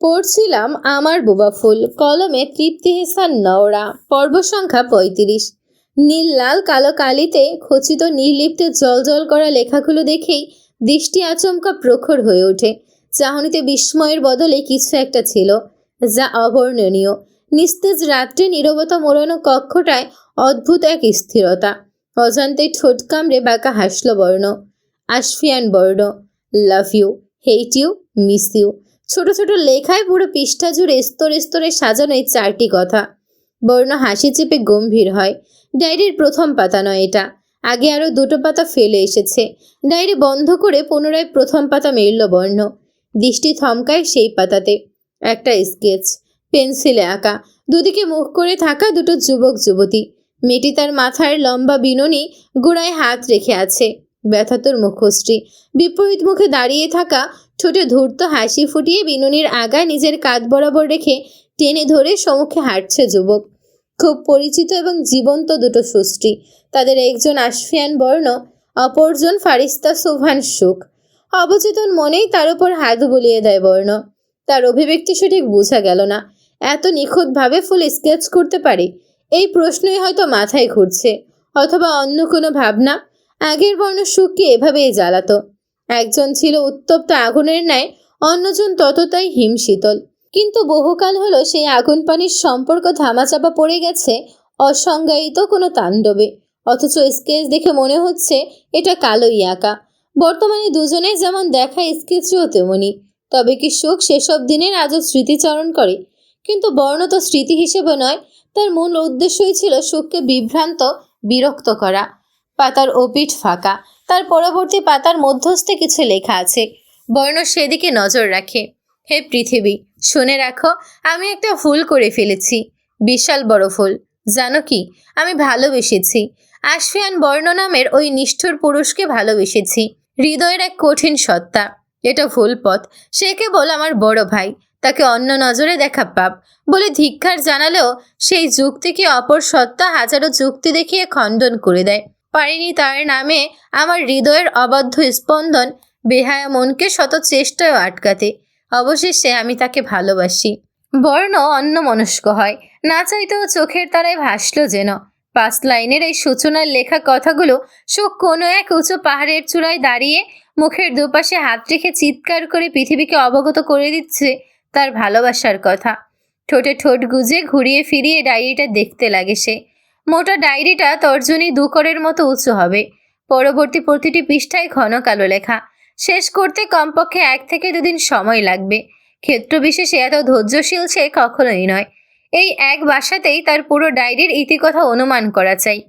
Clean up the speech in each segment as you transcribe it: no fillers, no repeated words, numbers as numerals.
পড়ছিলাম আমার বোবা ফুল, কলমে তৃপ্তি হেসান নওরা। পর্ব সংখ্যা ৩৫। নীল লাল কালো কালিতে খচিত নির্লিপ্তে জল করা লেখাগুলো দেখেই দৃষ্টি আচমকা প্রখর হয়ে ওঠে। চাহনিতে বিস্ময়ের বদলে কিছু একটা ছিল যা অবর্ণনীয়। নিস্তেজ রাত্রে নীরবতা মোড়ানো কক্ষটায় অদ্ভুত এক স্থিরতা। অজান্তে ঠোঁট কামড়ে বাঁকা হাসল বর্ণ। আশফিয়ান বর্ণ। Love you, hate you, miss you. ছোট ছোট লেখায় পুরো পৃষ্ঠা জুড়ে স্তরে স্তরে সাজানো এই 4টি কথা। বর্ণ হাসি চেপে গম্ভীর হয়। ডায়েরির প্রথম পাতা নয় এটা। আগে আরো 2টো পাতা ফেলে এসেছে। ডায়েরি বন্ধ করে পুনরায় প্রথম পাতা মেলল বর্ণ। দৃষ্টি থমকায় সেই পাতাতে। একটা স্কেচ, পেন্সিলে আঁকা, দুদিকে মুখ করে থাকা 2টো যুবক যুবতী। মেয়েটি তার মাথার লম্বা বিনুনি গোড়ায় হাত রেখে আছে। ব্যথাতুর মুখশ্রী, বিপরীত মুখে দাঁড়িয়ে থাকা, ঠোঁটে ধূর্ত হাসি ফুটিয়ে বিনুনির আগায় নিজের কাঁধ বরাবর রেখে টেনে ধরে সম্মুখে হাঁটছে যুবক। খুব পরিচিত এবং জীবন্ত 2টো সুশ্রী। তাদের একজন আশফিয়ান বর্ণ, অপরজন ফারিস্তা সুবহান সুখ। অবচেতন মনেই তার উপর হাত বুলিয়ে দেয় বর্ণ। তার অভিব্যক্তি সঠিক বোঝা গেল না। এত নিখুঁতভাবে ফুল স্কেচ করতে পারে, এই প্রশ্নই হয়তো মাথায় ঘুরছে। অথবা অন্য কোনো ভাবনা। আগের বর্ণ সুখকে এভাবেই জ্বালাতো। একজন ছিল উত্তপ্ত আগুনের ন্যায়, অন্যজন ততটাই হিমশীতল। কিন্তু বহুকাল হলো সেই আগুন পানির সম্পর্ক ধামাচাপা পড়ে গেছে অসংজ্ঞায়িত কোনো তাণ্ডবে। অথচ স্কেচ দেখে মনে হচ্ছে এটা কালোই আঁকা। বর্তমানে দুজনে যেমন দেখা স্কেচও তেমনি। তবে কি সুখ সেসব দিনের আজও স্মৃতিচারণ করে? কিন্তু বর্ণ তো স্মৃতি হিসেবে নয়, তার মূল উদ্দেশ্যই ছিল সুখকে বিভ্রান্ত, বিরক্ত করা। পাতার ওপিঠ ফাঁকা। তার পরবর্তী পাতার মধ্যস্থে কিছু লেখা আছে। বর্ণ সেদিকে নজর রাখে। হে পৃথিবী, শুনে রাখো, আমি একটা ভুল করে ফেলেছি। বিশাল বড় ভুল। জানো কি, আমি ভালোবেসেছি। আশফিয়ান বর্ণ নামের ওই নিষ্ঠুর পুরুষকে ভালোবেসেছি। হৃদয়ের এক কঠিন সত্তা। এটা ভুল পথ। সে কেবল আমার বড় ভাই। তাকে অন্য নজরে দেখা পাপ বলে ধিক্কার জানালেও সেই যুক্তিকে অপর সত্তা হাজারো যুক্তি দেখিয়ে খণ্ডন করে দেয়। পারিনি তার নামে আমার হৃদয়ের অবাধ্য স্পন্দন, বেহায়া মনকে শত চেষ্টায় আটকাতে। অবশেষে আমি তাকে ভালোবাসি। বর্ণ অন্যমনস্ক হয়। না চাইতেও চোখের তারায় ভাসল যেন। 5 লাইনের এই সূচনার লেখা কথাগুলো সুখ কোনো এক উঁচু পাহাড়ের চূড়ায় দাঁড়িয়ে মুখের দুপাশে হাত রেখে চিৎকার করে পৃথিবীকে অবগত করে দিচ্ছে তার ভালোবাসার কথা। ঠোঁটে ঠোঁট গুজে ঘুরিয়ে ফিরিয়ে ডায়েরিটা দেখতে লাগে সে। মোটা ডায়েরিটা তর্জনী 2 করের মতো উঁচু হবে। পরবর্তী প্রতিটি পৃষ্ঠায় ঘন কালো লেখা। শেষ করতে কমপক্ষে 1 থেকে 2 দিন সময় লাগবে। ক্ষেত্রবিশেষে এত ধৈর্যশীল সে কখনোই নয়। এই এক বাসাতেই তার পুরো ডায়েরির ইতিকথা অনুমান করা চাই।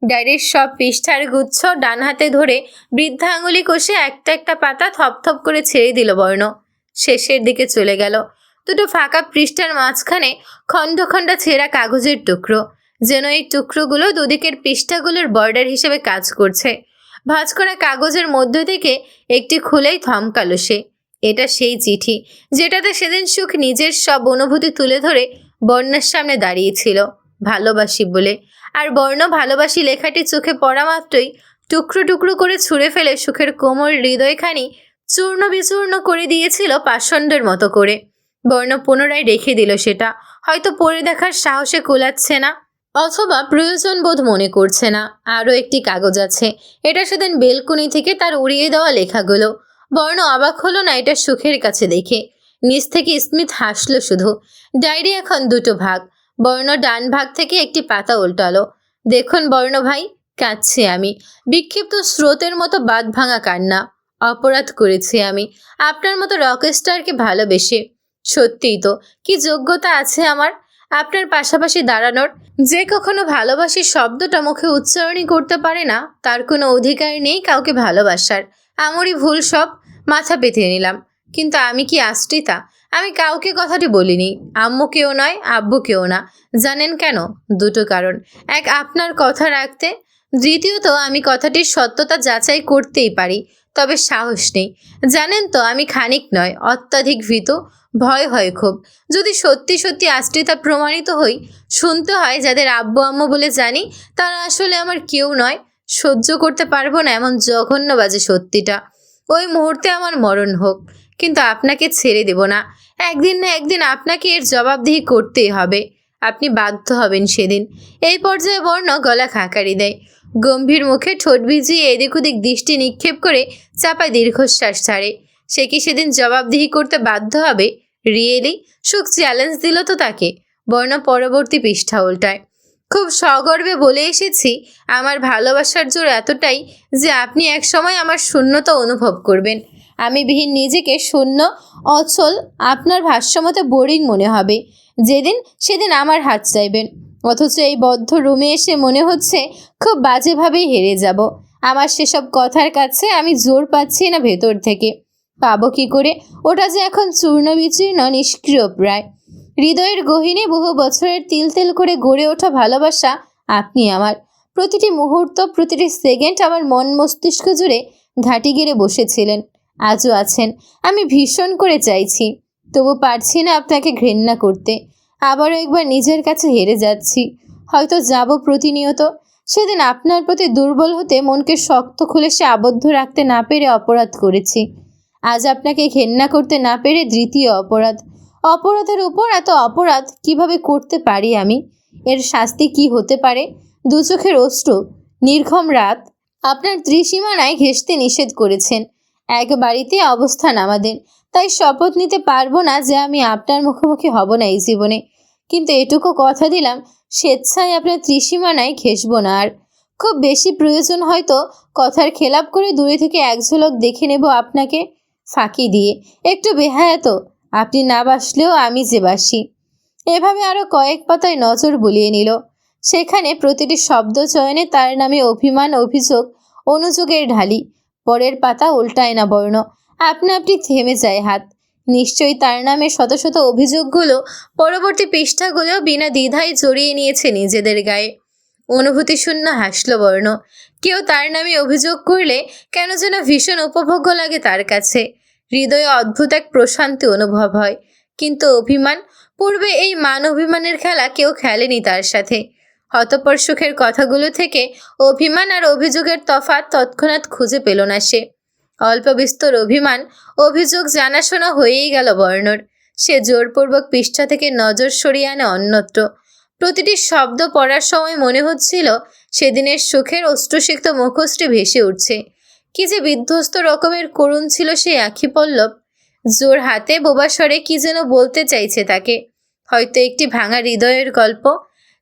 ডায়েরির সব পৃষ্ঠার গুচ্ছ ডান হাতে ধরে বৃদ্ধা আঙুলি কষে একটা একটা পাতা থপথপ করে ছেড়ে দিল বর্ণ। শেষের দিকে চলে গেল। 2টো ফাঁকা পৃষ্ঠার মাঝখানে খণ্ড খণ্ড ছেঁড়া কাগজের টুকরো। যেন এই টুকরোগুলো দুদিকের পৃষ্ঠাগুলোর বর্ডার হিসেবে কাজ করছে। ভাঁজ করা কাগজের মধ্য থেকে একটি খুলেই থমকালো সে। এটা সেই চিঠি যেটাতে সেদিন সুখ নিজের সব অনুভূতি তুলে ধরে বর্ণের সামনে দাঁড়িয়েছিল ভালোবাসি বলে। আর বর্ণ ভালোবাসি লেখাটি চোখে পড়া মাত্রই টুকরো টুকরো করে ছুঁড়ে ফেলে সুখের কোমল হৃদয়খানি চূর্ণ বিচূর্ণ করে দিয়েছিল পাষণ্ডের মতো করে। বর্ণ পুনরায় রেখে দিল সেটা। হয়তো পড়ে দেখার সাহসে কুলাচ্ছে না, অথবা প্রয়োজন বোধ মনে করছে না। আরও একটি কাগজ আছে। এটা সেদিন বেলকুনি থেকে তার উড়িয়ে দেওয়া লেখাগুলো। বর্ণ অবাক হলো না এটা সুখের কাছে দেখে। নিচ থেকে স্মিথ হাসল শুধু। ডায়েরি এখন 2টো ভাগ। বর্ণ ডান ভাগ থেকে একটি পাতা উল্টালো। দেখুন বর্ণ ভাই, কাঁদছি আমি। বিক্ষিপ্ত স্রোতের মতো বাঁধ ভাঙা কান্না। অপরাধ করেছি আমি আপনার মতো রকস্টারকে ভালোবেসে। সত্যিই তো, কি যোগ্যতা আছে আমার আপনার পাশাপাশি দাঁড়ানোর? যে কখনো ভালোবাসি শব্দটা মুখে উচ্চারণই করতে পারে না, তার কোনো অধিকার নেই কাউকে ভালোবাসার। আমারই ভুল সব, মাথা পেতে নিলাম। কিন্তু আমি কি আশ্রিতা? আমি কাউকে কথাটি বলিনি। আম্মুকেও নয়, আব্বুকেও না। জানেন কেন? 2টো কারণ। এক, আপনার কথা রাখতে। দ্বিতীয়ত, আমি কথাটির সত্যতা যাচাই করতেই পারি, তবে সাহস নেই। জানেন তো, আমি খানিক নয়, অত্যাধিক ভীত। ভয় হয় খুব। যদি সত্যি সত্যি আশ্রিতা প্রমাণিত হই, শুনতে হয় যাদের আব্বু আম্মু বলে জানি তারা আসলে আমার কেউ নয়। সহ্য করতে পারবো না এমন জঘন্য বাজে সত্যিটা। ওই মুহূর্তে আমার মরণ হোক, কিন্তু আপনাকে ছেড়ে দেব না। একদিন না একদিন আপনাকে এর জবাবদিহি করতেই হবে। আপনি বাধ্য হবেন সেদিন। এই পর্যায়ে বর্ণ গলা খাকারি দেয়। গম্ভীর মুখে ঠোঁট ভিজিয়ে এদিক ওদিক দৃষ্টি নিক্ষেপ করে চাপায় দীর্ঘশ্বাস ছাড়ে। সে কি সেদিন জবাবদিহি করতে বাধ্য হবে? রিয়েলি? সুখ চ্যালেঞ্জ দিল তো তাকে। বর্ণ পরবর্তী পৃষ্ঠা উল্টায়। খুব সগর্বে বলে এসেছি, আমার ভালোবাসার জোর এতটাই যে আপনি একসময় আমার শূন্যতা অনুভব করবেন। আমি বিহীন নিজেকে শূন্য, অচল, আপনার ভাষ্যমতে বোরিং মনে হবে। সেদিন আমার হাত চাইবেন। অথচ এই বদ্ধ রুমে এসে মনে হচ্ছে খুব বাজেভাবেই হেরে যাব। আমার সেসব কথার কাছে আমি জোর পাচ্ছি না ভেতর থেকে। পাবো কি করে? ওটা যে এখন চূর্ণ বিচূর্ণ, নিষ্ক্রিয় প্রায়। হৃদয়ের গহীনে বহু বছরের তিল তিল করে গড়ে ওঠা ভালোবাসা আপনি আমার। প্রতিটি মুহূর্ত, প্রতিটি সেকেন্ড আমার মন মস্তিষ্ক জুড়ে ঘাঁটি গেড়ে বসেছিলেন, আজও আছেন। আমি ভীষণ করে চাইছি, তবু পারছি না আপনাকে ঘৃণা করতে। আবারও একবার নিজের কাছে হেরে যাচ্ছি। হয়তো যাব প্রতিনিয়ত। সেদিন আপনার প্রতি দুর্বল হতে মনকে শক্ত খুলে সে আবদ্ধ রাখতে না পেরে অপরাধ করেছি। আজ আপনাকে ঘেন্না করতে না পেরে দ্বিতীয় অপরাধ। অপরাধের উপর এত অপরাধ কিভাবে করতে পারি আমি? এর শাস্তি কি হতে পারে? দু চোখের অশ্রু, নির্ঘম রাত। আপনার ত্রিসীমানায় ঘেঁষতে নিষেধ করেছেন। এক বাড়িতে অবস্থান আমাদের, তাই শপথ নিতে পারবো না যে আমি আপনার মুখোমুখি হব না এই জীবনে। কিন্তু এটুকু কথা দিলাম, স্বেচ্ছায় আপনার ত্রিসীমানায় ঘেঁষব না আর। খুব বেশি প্রয়োজন হয়তো কথার খেলাপ করে দূরে থেকে এক ঝলক দেখে নেব আপনাকে, ফাঁকি দিয়ে। একটু বেহায়াত, আপনি না বাসলেও আমি যে বাসি। এভাবে আরও কয়েক পাতায় নজর বুলিয়ে নিল। সেখানে প্রতিটি শব্দ চয়নে তার নামে অভিমান, অভিযোগ, অনুযোগের ঢালি। পরের পাতা উল্টায় না বর্ণ, আপনা আপনি থেমে যায় হাত। নিশ্চয়ই তার নামে শত শত অভিযোগগুলো পরবর্তী পৃষ্ঠাগুলো বিনা দ্বিধায় জড়িয়ে নিয়েছে নিজেদের গায়ে। অনুভূতিশূন্য হাসল বর্ণ। কেউ তার নামে অভিযোগ করলে কেন যেন ভীষণ উপভোগ্য লাগে তার কাছে। হৃদয়ে অদ্ভুত এক প্রশান্তি অনুভব হয়। কিন্তু অভিমান, পূর্বে এই মান অভিমানের খেলা কেউ খেলেনি তার সাথে। হতপর সুখের কথাগুলো থেকে অভিমান আর অভিযোগের তফাৎ তৎক্ষণাৎ খুঁজে পেল না সে। অল্প বিস্তর অভিমান, অভিযোগ জানাশোনা হয়েই গেল বর্ণর। সে জোরপূর্বক পৃষ্ঠা থেকে নজর সরিয়ে আনে অন্যত্র। প্রতিটি শব্দ পড়ার সময় মনে হচ্ছিল সেদিনের সুখের অশ্রুসিক্ত মুখশ্রী ভেসে উঠছে। কি যে বিধ্বস্ত রকমের করুণ ছিল সেই আঁখি পল্লব। জোর হাতে বোবা স্বরে কি যেন বলতে চাইছে তাকে, হয়তো একটি ভাঙা হৃদয়ের গল্প।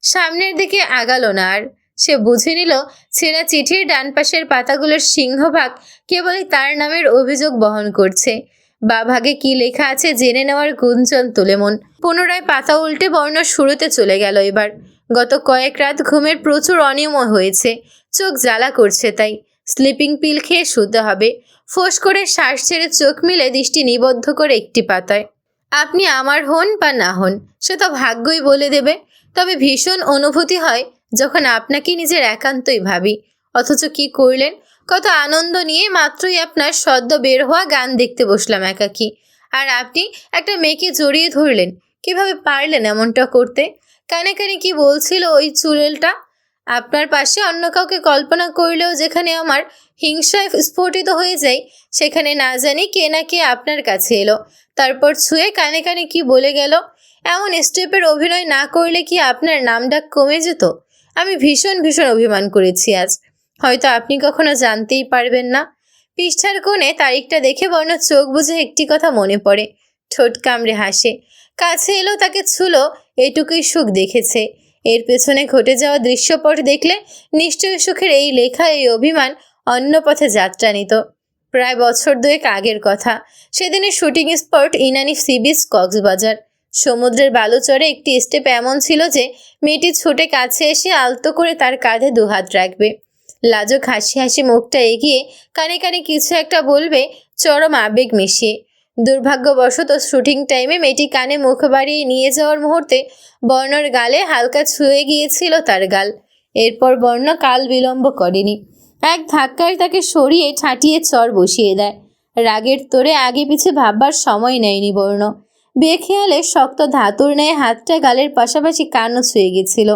সামনের দিকে আগালো না আর। সে বুঝে নিল ছেঁড়া চিঠির ডান পাশের পাতাগুলোর সিংহভাগ কেবলই তার নামের অভিযোগ বহন করছে। বা ভাগে কি লেখা আছে জেনে নেওয়ার গুঞ্জন তুলে মন। পুনরায় পাতা উল্টে বর্ণ শুরুতে চলে গেল এবার। গত কয়েক রাত ঘুমের প্রচুর অনিয়ম হয়েছে, চোখ জ্বালা করছে, তাই স্লিপিং পিল খেয়ে শুতে হবে। ফোঁস করে শ্বাস ছেড়ে চোখ মিলে দৃষ্টি নিবদ্ধ করে একটি পাতায়। আপনি আমার হন বা না হন সে তো ভাগ্যই বলে দেবে। তবে ভীষণ অনুভূতি হয় যখন আপনাকে নিজের একান্তই ভাবি। অথচ কি করলেন? কত আনন্দ নিয়ে মাত্রই আপনার সদ্য বের হওয়া গান দেখতে বসলাম একাকী, আর আপনি একটা মেয়েকে জড়িয়ে ধরলেন। কিভাবে পারলেন এমনটা করতে? কানে কানে কি বলছিল ওই চুড়েলটা? আপনার পাশে অন্য কাউকে কল্পনা করলেও যেখানে আমার হিংসায় স্ফোটিত হয়ে যায়, সেখানে না জানি কে না কে আপনার কাছে এলো, তারপর ছুঁয়ে কানে কানে কি বলে গেল। এমন স্টেপের অভিনয় না করলে কি আপনার নামডাক কমে যেত? আমি ভীষণ ভীষণ অভিমান করেছি আজ। হয়তো আপনি কখনো জানতেই পারবেন না। পৃষ্ঠার কোণে তারিখটা দেখে বর্ণ চোখ বুঝে একটি কথা মনে পড়ে। ঠোঁট কামড়ে হাসে। কাছে এলো, তাকে ছুলো, এটুকুই সুখ দেখেছে। এর পেছনে ঘটে যাওয়া দৃশ্যপট দেখলে নিশ্চয়ই সুখের এই লেখা, এই অভিমান অন্য পথে যাত্রা নিত। প্রায় বছর দুয়েক আগের কথা। সেদিনের shooting spot Inani sea beach, Cox's Bazar. সমুদ্রের বালুচরে একটি স্টেপ এমন ছিল যে মেয়েটি ছুটে কাছে এসে আলতো করে তার কাঁধে দুহাত রাখবে। লাজুক হাসি হাসি মুখটা এগিয়ে কানে কানে কিছু একটা বলবে, চরম আবেগ মিশিয়ে। দুর্ভাগ্যবশত শুটিং টাইমে মেয়েটি কানে মুখ বাড়িয়ে নিয়ে যাওয়ার মুহূর্তে বর্ণর গালে হালকা ছুঁয়ে গিয়েছিল তার গাল। এরপর বর্ণ কাল বিলম্ব করেনি, এক ধাক্কায় তাকে সরিয়ে ঠাটিয়ে চর বসিয়ে দেয়। রাগের তোরে আগে পিছে ভাববার সময় নেয়নি বর্ণ। বেখেয়ালে শক্ত ধাতুর ন্যায় হাতটা গালের পাশাপাশি কানও ছুঁয়ে গেছিল।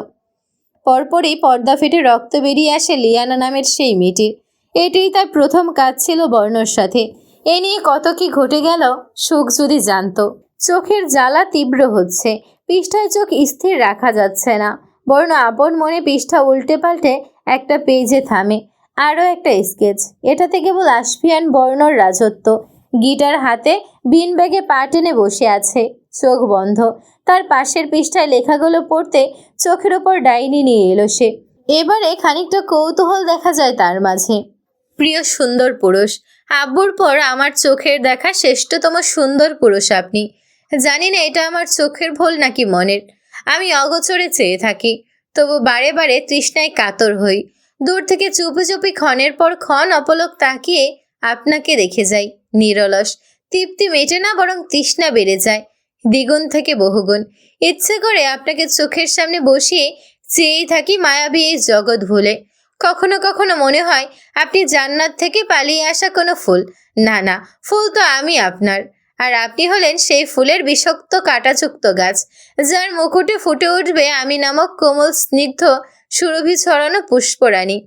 পরপরই পর্দা ফেটে রক্ত বেরিয়ে আসে লিয়ানা নামের সেই মেয়েটির। এটাই তার প্রথম কাজ ছিল বর্ণর সাথে। এ নিয়ে কত কি ঘটে গেল সুখ যদি জানত। চোখের জ্বালা তীব্র হচ্ছে, পৃষ্ঠায় চোখ স্থির রাখা যাচ্ছে না। বর্ণ আপন মনে পৃষ্ঠা উল্টে পাল্টে একটা পেজে থামে। আরও একটা স্কেচ, এটাতে কেবল আসফিয়ান বর্ণর রাজত্ব। গিটার হাতে বিন ব্যাগে পা টেনে বসে আছে, চোখ বন্ধ। তার পাশের পৃষ্ঠায় লেখাগুলো পড়তে চোখের ওপর ডাইনি নিয়ে এলো সে। এবারে খানিকটা কৌতূহল দেখা যায় তার মাঝে। প্রিয় সুন্দর পুরুষ, আব্বুর পর আমার চোখের দেখা শ্রেষ্ঠতম সুন্দর পুরুষ আপনি। জানি না এটা আমার চোখের ভুল নাকি মনের। আমি অগোচরে চেয়ে থাকি, তবু বারে বারে তৃষ্ণায় কাতর হই। দূর থেকে চুপি চুপি ক্ষণের পর ক্ষণ অপলক তাকিয়ে আপনাকে দেখে যাই। নিরলস তৃপ্তি মেটে না, বরং তৃষ্ণা বেড়ে যায় দ্বিগুণ থেকে বহুগুণ। ইচ্ছে করে আপনাকে চোখের সামনে বসিয়ে চেয়েই থাকি মায়াবী এই জগৎ ভুলে। কখনো কখনো মনে হয় আপনি জান্নাত থেকে পালিয়ে আসা কোনো ফুল। না না, ফুল তো আমি আপনার, আর আপনি হলেন সেই ফুলের বিষাক্ত কাঁটাযুক্ত গাছ, যার মুকুটে ফুটে উঠবে আমি নামক কোমল স্নিগ্ধ সুরভি ছড়ানো পুষ্পরাণী।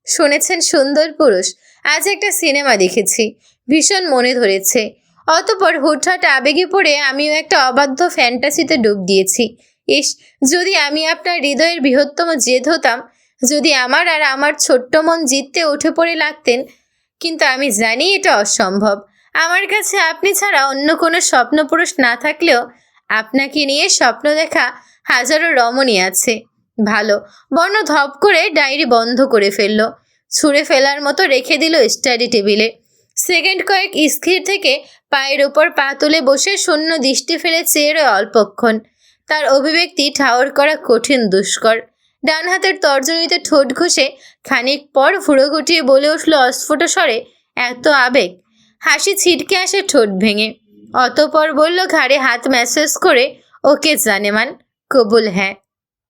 শুনেছেন সুন্দর পুরুষ, আজ একটা সিনেমা দেখেছি, ভীষণ মনে ধরেছে। অতপর হুটহাট আবেগে পড়ে আমিও একটা অবাধ্য ফ্যান্টাসিতে ডুব দিয়েছি। ইস, যদি আমি আপনার হৃদয়ের বৃহত্তম জেদ হতাম, যদি আমার আর আমার ছোট্ট মন জিততে উঠে পড়ে লাগতেন। কিন্তু আমি জানি এটা অসম্ভব। আমার কাছে আপনি ছাড়া অন্য কোনো স্বপ্নপুরুষ না থাকলেও আপনাকে নিয়ে স্বপ্ন দেখা হাজারো রমণী আছে। ভালো। বর্ণ ধপ করে ডায়েরি বন্ধ করে ফেলল, ছুঁড়ে ফেলার মতো রেখে দিল স্টাডি টেবিলে। সেকেন্ড কয়েক স্থির থেকে পায়ের উপর পা তুলে বসে শূন্য দৃষ্টি ফেলে চেয়ে রয় অল্পক্ষণ। তার অভিব্যক্তি ঠাওর করা কঠিন দুষ্কর। ডান হাতের তর্জনীতে ঠোঁট ঘষে খানিক পর ভুড়ো গুটিয়ে বলে উঠল অস্ফুট স্বরে, এত আবেগ! হাসি ছিটকে আসে ঠোঁট ভেঙে। অতপর বলল ঘাড়ে হাত ম্যাসেজ করে, ওকে জানেমান, কবুল হ্যাঁ।